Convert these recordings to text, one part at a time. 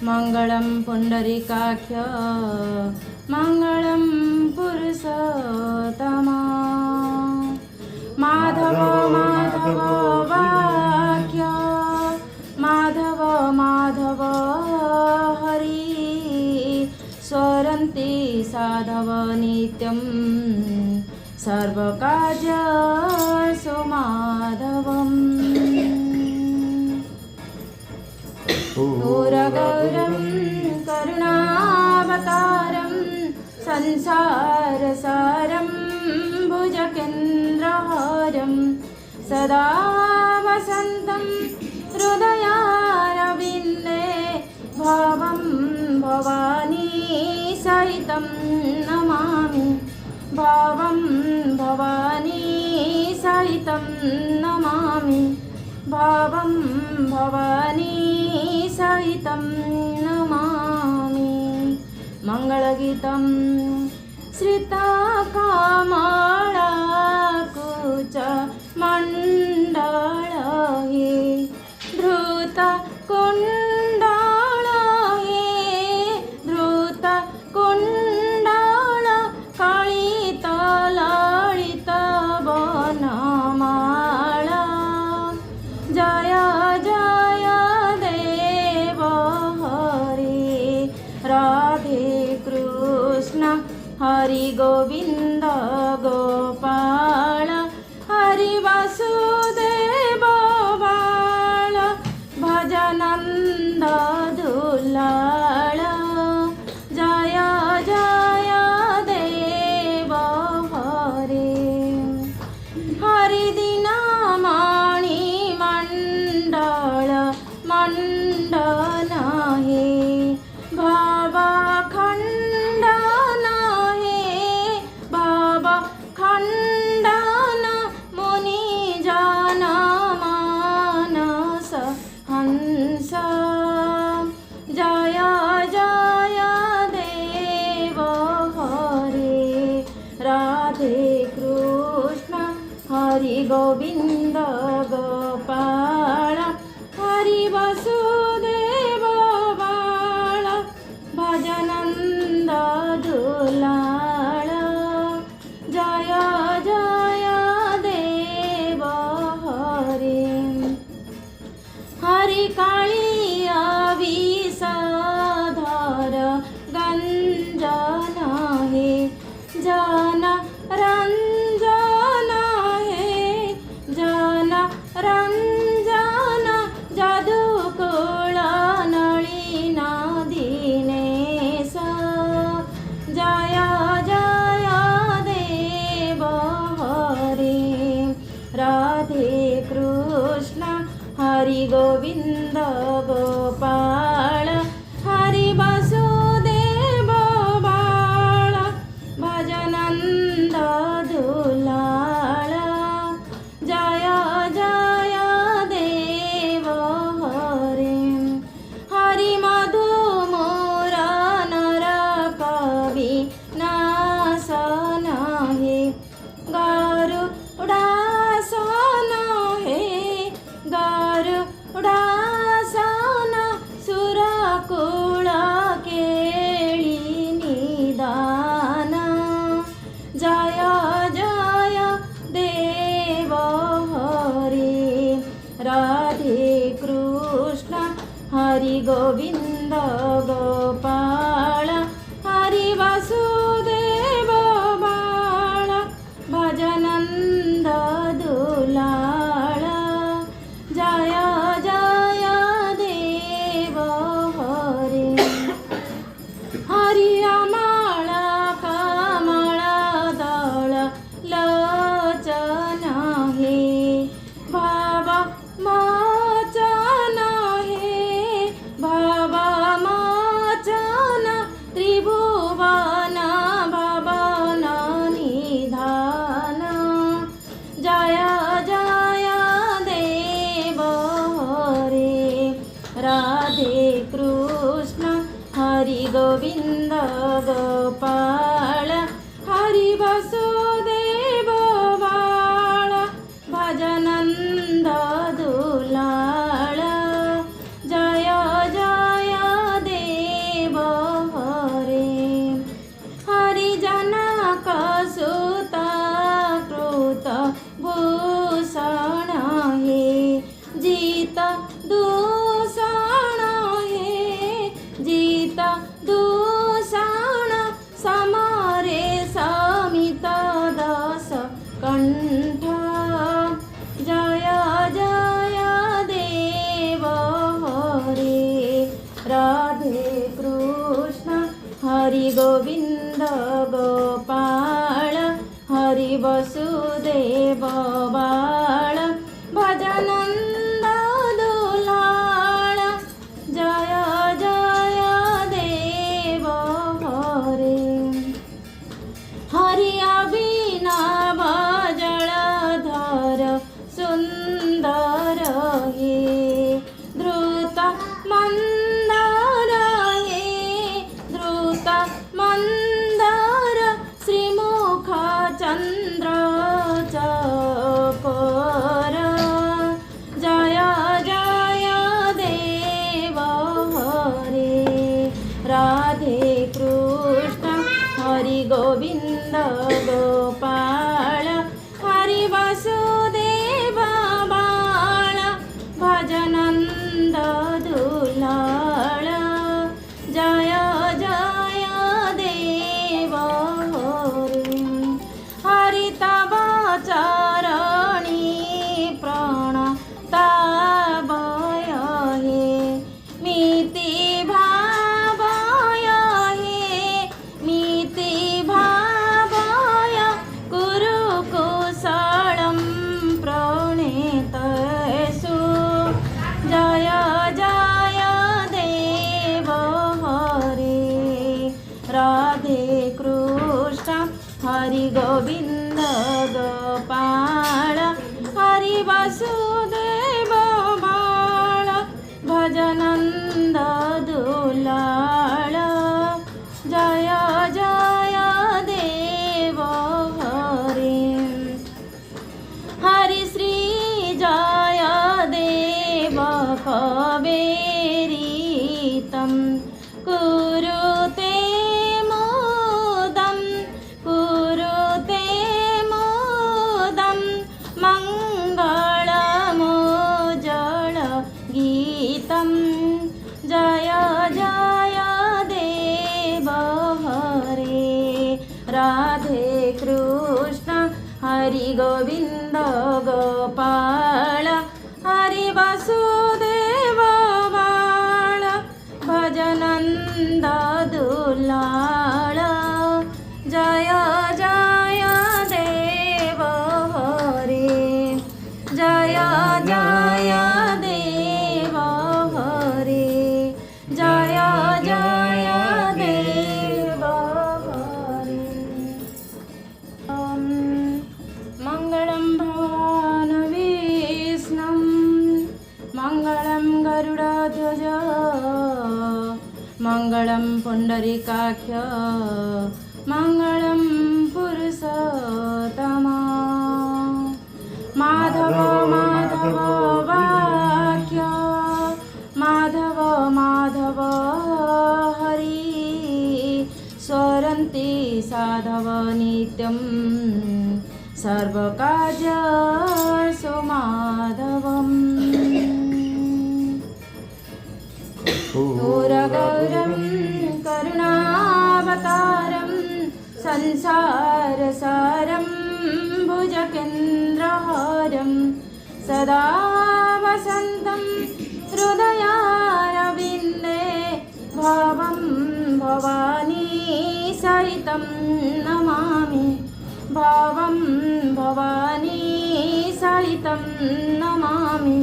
मंगलम पुंडरीकाक्ष मंगलम पुरुषोत्तम माधव माधव वाक्य माधव माधव हरि स्वरन्ति साधव नित्यं सर्वकार्येषु माधवम् घोरगौरं करुणावतारं संसारसारं भुजगेन्द्रहारं सदा वसन्तं हृदयारविन्दे भावं भवानी सहितं नमामि भावं भवानी सहितं नमामि भावं भवानी सहितं नमामि मंगलगीतं श्रितकमलकुच मंडल हे धृतकुण्डल हे धृतकुण्डल कलितललित वनमाला जय जय देव हरे राधे कृष्ण हरि गोविंद गोपाल हरि वासुदेव बाल भजनंद दुलाल जय जय देव हरे हरि दीनमणि मंडल मंडन हे भावा खंडन हे भावा खंडन मुनि जन मानस हंस जय जय देव हरे राधे कृष्ण हरि गोविंद गोपाल हरि वासुदेव बाल भजनंद दुलाल जय जय देव हरे हरि कालिया विषधर गंजन हे जन रंजन हे जन रंजन जादुकुल नलिन दीनेश जय जय देव हरे राधे कृष्ण हरि गोविंद गोपाल हरि वासुदेव बाल भजनंद दुलाल जय जय देव हरे हरि मधु मोर नर कवि नासन हे गरुडासन हे गरुडासन सुरकुल केळि निदान जय जय देव हरे राधे कृष्ण हरि गोविंद गोपाल हरि वासुदेव बाल भजनंद दुलाल जय जय देव हरे हरि अमल कमल दल लोचन हे भाव मोचन हे भाव मोचन त्रिभुवन भवन निधान जय जय देव हरे राधे कृष्ण हरि गोविंद गोपाल हरि वासुदेव बाल भजनंद दुलाल जय जय देव वसुदेव बाळ भजनंद दुलाळ जय जय देव हरे हरि अभिनव जलधर सुंदर हे धृत मंदर हे धृत मंदर श्रीमुख चंद्र चकोर जय जय देव हरे राधे कृष्ण हरि गोविंद गोपाल हरि वसुदेव बाळ भजनंद दुलाळ जय जय देव हरे हरि तव चरणी प्रणताभय हे मिति भावय हे मिति भावय कुरु कुशलं प्रणेतसु जय जय देव हरे राधे कृष्ण हरि गोविंद गोपाल हरि वसुदेव बाळ भजनंद दुलाळ जय जय देव हरे हरि श्री जय देव कवेरीतं कुरुते मोदं मङ्गलमोजळ गीतं जय जय देव हरे राधे कृष्ण हरि गोविंद गोपाल हरि वसुदेव बाळ भजनंद दुलाळ जय जय देव हरे जय जय देव हरे जय जय देव हरे मंगलं भगवान् विष्णुं मंगलं गरुडध्वज मंगलं पुंडरीकाक्ष मंगलं पुरुषोत्तमा माधव माधव वाक्य माधव माधव हरि स्वरन्ति साधव नित्यं सर्वकार्येषु माधवम् घोरगौरं करुणावतारं संसारसारं भुजकेन्द्रहारं सदा वसन्तं हृदयारविन्दे भावं भवानी सहितं नमामि भावं भवानी सहितं नमामि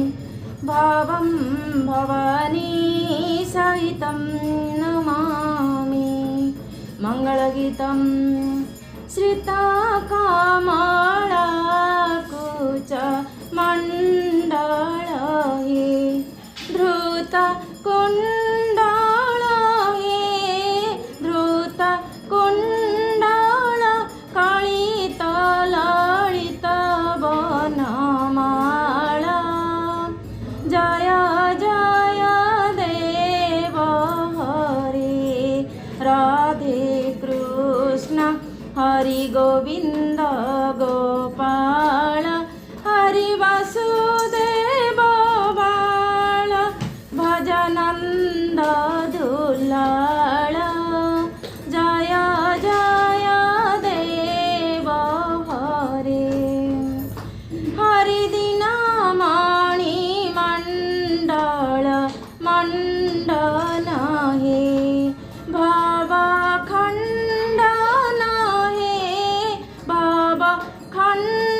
भावं भवानी सहितं नमामि मंगलगीतं श्रितकमलकुच मण्डल हे धृतकुण्डल हे धृतकुण्डल कलितललित वनमाला जय जय देव हरे राधे कृष्ण हरि गोविंद गोपाल हरि वसुदेव बाळ भजनंद दुलाळ